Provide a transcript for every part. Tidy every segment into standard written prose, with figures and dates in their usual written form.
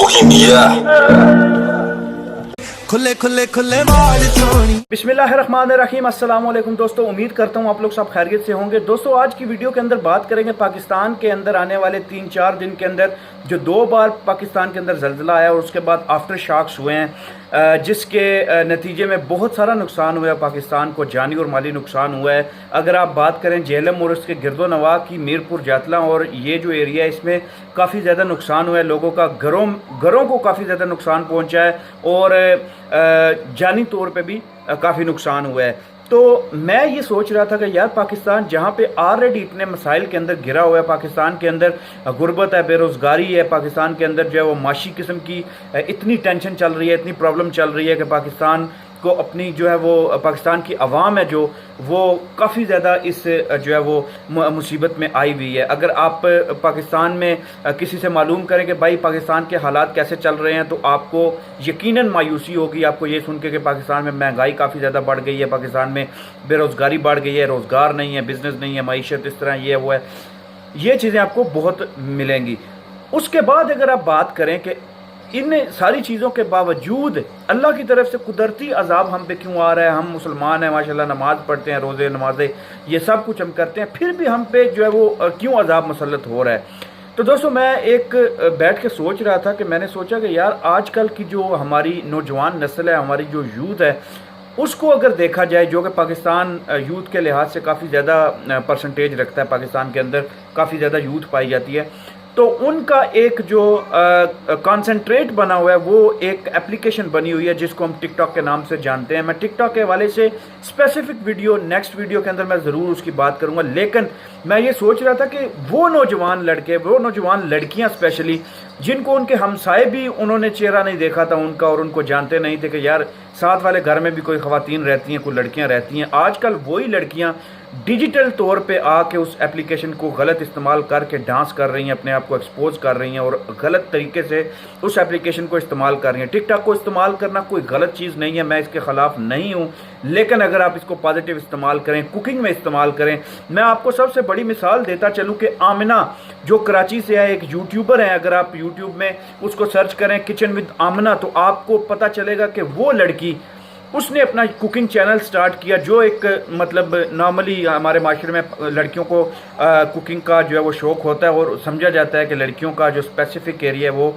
Bohemia. खुले खुले खुले बाल सोनी। बिस्मिल्लाहिर्रहमानिर्रहीम। अस्सलाम वालेकुम दोस्तों, उम्मीद करता हूँ आप लोग सब खैरियत से होंगे। दोस्तों आज की वीडियो के अंदर बात करेंगे पाकिस्तान के अंदर आने वाले 3-4 दिन के अंदर जो 2 बार पाकिस्तान के अंदर ज़ल्ज़ला आया और उसके बाद आफ्टर शॉक्स हुए हैं, जिसके नतीजे में बहुत सारा नुकसान हुआ है पाकिस्तान को, जानी और माली नुकसान हुआ है। अगर आप बात करें झेलम और उसके गिरदोनवा की, मीरपुर, जातला और ये जो एरिया है इसमें काफ़ी ज़्यादा नुकसान हुआ है, लोगों का घरों को काफ़ी ज़्यादा नुकसान पहुँचा है और जानी तौर पे भी काफ़ी नुकसान हुआ है। तो मैं ये सोच रहा था कि यार पाकिस्तान जहाँ पे ऑलरेडी इतने मसाइल के अंदर घिरा हुआ है, पाकिस्तान के अंदर गुर्बत है, बेरोज़गारी है, पाकिस्तान के अंदर जो है वो माशी किस्म की इतनी टेंशन चल रही है, इतनी प्रॉब्लम चल रही है कि पाकिस्तान को अपनी जो है वो पाकिस्तान की आवाम है जो वो काफ़ी ज़्यादा इस जो है वो मुसीबत में आई हुई है। अगर आप पाकिस्तान में किसी से मालूम करें कि भाई पाकिस्तान के हालात कैसे चल रहे हैं तो आपको यकीनन मायूसी होगी आपको ये सुन के कि पाकिस्तान में महंगाई काफ़ी ज़्यादा बढ़ गई है, पाकिस्तान में बेरोज़गारी बढ़ गई है, रोज़गार नहीं है, बिज़नेस नहीं है, मईशत इस तरह ये वो है, ये चीज़ें आपको बहुत मिलेंगी। उसके बाद अगर आप बात करें कि इन सारी चीज़ों के बावजूद अल्लाह की तरफ से कुदरती अजाब हम पे क्यों आ रहा है, हम मुसलमान हैं माशाल्लाह, नमाज पढ़ते हैं, रोज़े नमाज़ें ये सब कुछ हम करते हैं, फिर भी हम पे जो है वो क्यों अजाब मुसल्लत हो रहा है। तो दोस्तों मैं एक बैठ के सोच रहा था कि मैंने सोचा कि यार आजकल की जो हमारी नौजवान नस्ल है, हमारी जो यूथ है, उसको अगर देखा जाए, जो कि पाकिस्तान यूथ के लिहाज से काफ़ी ज़्यादा परसेंटेज रखता है, पाकिस्तान के अंदर काफ़ी ज़्यादा यूथ पाई जाती है, तो उनका एक जो कॉन्सेंट्रेट बना हुआ है वो एक एप्लीकेशन बनी हुई है जिसको हम टिकटॉक के नाम से जानते हैं। मैं टिकटॉक के हवाले से स्पेसिफिक वीडियो नेक्स्ट वीडियो के अंदर मैं ज़रूर उसकी बात करूंगा, लेकिन मैं ये सोच रहा था कि वो नौजवान लड़के, वो नौजवान लड़कियां स्पेशली, जिनको उनके हमसाए भी उन्होंने चेहरा नहीं देखा था उनका और उनको जानते नहीं थे कि यार साथ वाले घर में भी कोई ख़वातीन रहती हैं, कोई लड़कियां रहती हैं, आजकल वही लड़कियां डिजिटल तौर पे आके उस एप्लीकेशन को गलत इस्तेमाल करके डांस कर रही हैं, अपने आप को एक्सपोज कर रही हैं और गलत तरीके से उस एप्लीकेशन को इस्तेमाल कर रही हैं। टिकटॉक को इस्तेमाल करना कोई गलत चीज़ नहीं है, मैं इसके ख़िलाफ़ नहीं हूँ, लेकिन अगर आप इसको पॉजिटिव इस्तेमाल करें, कुकिंग में इस्तेमाल करें। मैं आपको सबसे बड़ी मिसाल देता चलूँ कि आमिना जो कराची से है, एक यूट्यूबर है, अगर आप यूट्यूब में उसको सर्च करें किचन विद आमिना तो आपको पता चलेगा कि वो लड़की, उसने अपना कुकिंग चैनल स्टार्ट किया, जो एक मतलब नॉर्मली हमारे माशरे में लड़कियों को कुकिंग का जो है वो शौक़ होता है और समझा जाता है कि लड़कियों का जो स्पेसिफिक एरिया है वो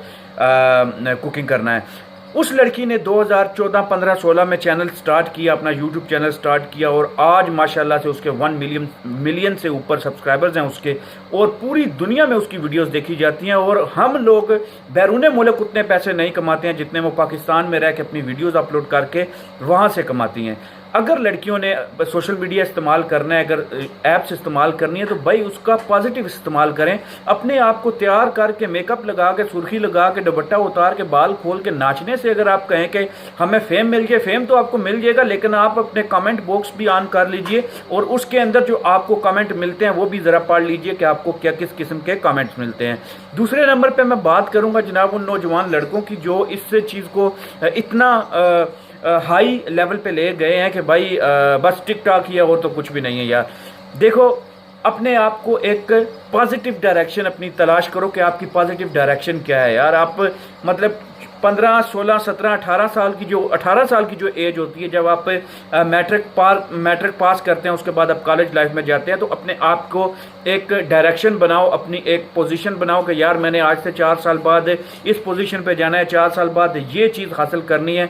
कुकिंग करना है। उस लड़की ने 2014, 15, 16 में चैनल स्टार्ट किया, अपना यूट्यूब चैनल स्टार्ट किया और आज माशाल्लाह से उसके 1 मिलियन से ऊपर सब्सक्राइबर्स हैं उसके, और पूरी दुनिया में उसकी वीडियोस देखी जाती हैं। और हम लोग बैरून मुल्क उतने पैसे नहीं कमाते हैं जितने वो पाकिस्तान में रह के अपनी वीडियोस अपलोड करके वहाँ से कमाती हैं। अगर लड़कियों ने सोशल मीडिया इस्तेमाल करना है, अगर ऐप्स इस्तेमाल करनी है तो भाई उसका पॉजिटिव इस्तेमाल करें, अपने आप को तैयार करके, मेकअप लगा के, सुर्खी लगा के, दुपट्टा उतार के, बाल खोल के नाचने से अगर आप कहें कि हमें फेम मिल जाए, फेम तो आपको मिल जाएगा, लेकिन आप अपने कमेंट बॉक्स भी ऑन कर लीजिए और उसके अंदर जो आपको कमेंट मिलते हैं वो भी ज़रा पढ़ लीजिए कि आपको क्या किस किस्म के कमेंट्स मिलते हैं। दूसरे नंबर पर मैं बात करूँगा जनाब उन नौजवान लड़कों की जो इस चीज़ को इतना हाई लेवल पे ले गए हैं कि भाई बस टिकटॉक ही है और तो कुछ भी नहीं है। यार देखो, अपने आप को एक पॉजिटिव डायरेक्शन अपनी तलाश करो कि आपकी पॉजिटिव डायरेक्शन क्या है। यार आप मतलब 15, 16, 17, 18 साल की जो एज होती है, जब आप मैट्रिक पास करते हैं, उसके बाद आप कॉलेज लाइफ में जाते हैं, तो अपने आप को एक डायरेक्शन बनाओ, अपनी एक पोजीशन बनाओ कि यार मैंने आज से 4 साल बाद इस पोजीशन पे जाना है, 4 साल बाद ये चीज़ हासिल करनी है।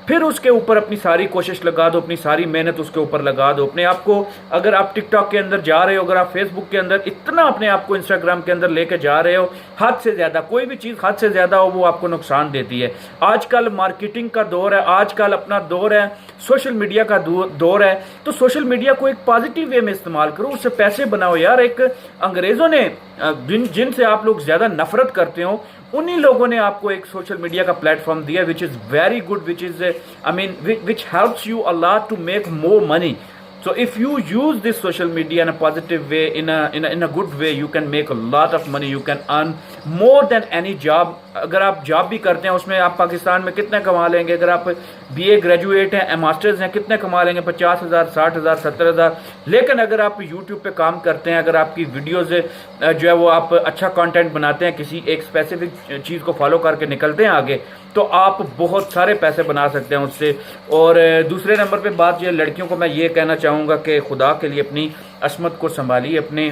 फिर उसके ऊपर अपनी सारी कोशिश लगा दो, अपनी सारी मेहनत उसके ऊपर लगा दो। अपने आप को, अगर आप टिकटॉक के अंदर जा रहे हो, अगर आप फेसबुक के अंदर इतना अपने आप को, इंस्टाग्राम के अंदर लेके जा रहे हो, हद से ज़्यादा, कोई भी चीज़ हद से ज़्यादा हो वो आपको नुकसान देती है। आजकल मार्केटिंग का दौर है, आजकल अपना दौर है, सोशल मीडिया का दौर है, तो सोशल मीडिया को एक पॉजिटिव वे में इस्तेमाल करो, उससे पैसे बनाओ। यार एक अंग्रेज़ों ने जिनसे आप लोग ज़्यादा नफरत करते हो, उन्हीं लोगों ने आपको एक सोशल मीडिया का प्लेटफॉर्म दिया which is very good, which helps you a lot to make more money. So if you use this social media in a positive way, in a good way, you can make a lot of money. You can earn more than any job. اگر آپ job بھی کرتے ہیں اس میں آپ پاکستان میں کتنے کما لیں گے؟ اگر آپ BA گریجویٹ ہیں، ماسٹرز ہیں، کتنے کما لیں گے؟ 50,000 60,000 70,000. لیکن اگر آپ یوٹیوب پہ کام کرتے ہیں، اگر آپ کی ویڈیوز جو ہے وہ آپ اچھا کانٹینٹ بناتے ہیں، کسی ایک اسپیسیفک چیز کو فالو کر کے نکلتے ہیں آگے، تو آپ بہت سارے پیسے بنا سکتے ہیں اس سے. اور دوسرے نمبر پہ بات یہ، لڑکیوں کو میں یہ کہنا چاہوں گا کہ خدا کے لیے اپنی عصمت کو سنبھالیے.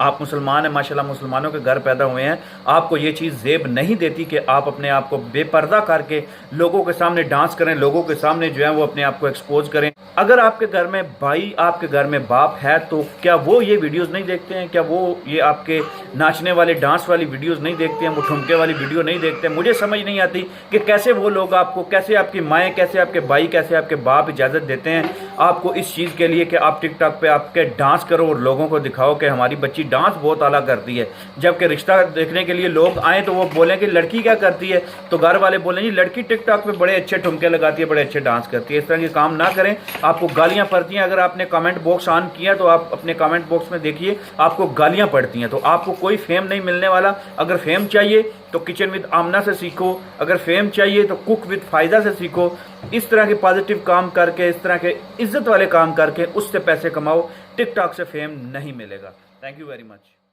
آپ مسلمان ہیں، ماشاءاللہ مسلمانوں کے گھر پیدا ہوئے ہیں. آپ کو یہ چیز زیب نہیں دیتی کہ آپ اپنے آپ کو بے پردہ کر کے لوگوں کے سامنے ڈانس کریں، لوگوں کے سامنے جو ہے وہ اپنے آپ کو ایکسپوز کریں. اگر آپ کے گھر میں بھائی، آپ کے گھر میں باپ ہے، تو کیا وہ یہ ویڈیوز نہیں دیکھتے ہیں؟ کیا وہ یہ آپ کے ناچنے والے ڈانس والی ویڈیوز نہیں دیکھتے ہیں؟ وہ ٹھمکے والی ویڈیو نہیں دیکھتے ہیں؟ مجھے سمجھ نہیں آتی کہ کیسے وہ لوگ آپ کو، کیسے آپ کی مائیں، کیسے آپ کے بھائی، کیسے آپ کے باپ اجازت دیتے ہیں آپ کو اس چیز کے لیے کہ آپ ٹک ٹاک پہ آپ کے ڈانس کرو اور لوگوں کو دکھاؤ کہ ہماری بچی ڈانس بہت اعلیٰ کرتی ہے. جبکہ رشتہ دیکھنے کے لیے لوگ آئیں تو وہ بولیں کہ لڑکی کیا کرتی ہے، تو گھر والے بولیں جی لڑکی ٹک ٹاک پہ بڑے اچھے ٹھمکے لگاتی ہے، بڑے اچھے ڈانس کرتی ہے. اس طرح کے کام نہ کریں، آپ کو گالیاں پڑتی ہیں. اگر آپ نے کامنٹ باکس آن کیا تو آپ اپنے کامنٹ باکس میں دیکھیے، آپ کو گالیاں پڑتی ہیں. تو آپ کو کوئی فیم نہیں ملنے والا. اگر فیم چاہیے تو کچن ود آمنہ سے سیکھو، اگر فیم چاہیے تو کوک ود فائدہ سے سیکھو. اس طرح کے پازیٹیو کام کر کے، اس طرح کے عزت والے کام کر کے اس سے پیسے کماؤ. ٹک ٹاک سے فیم نہیں ملے گا. Thank you very much.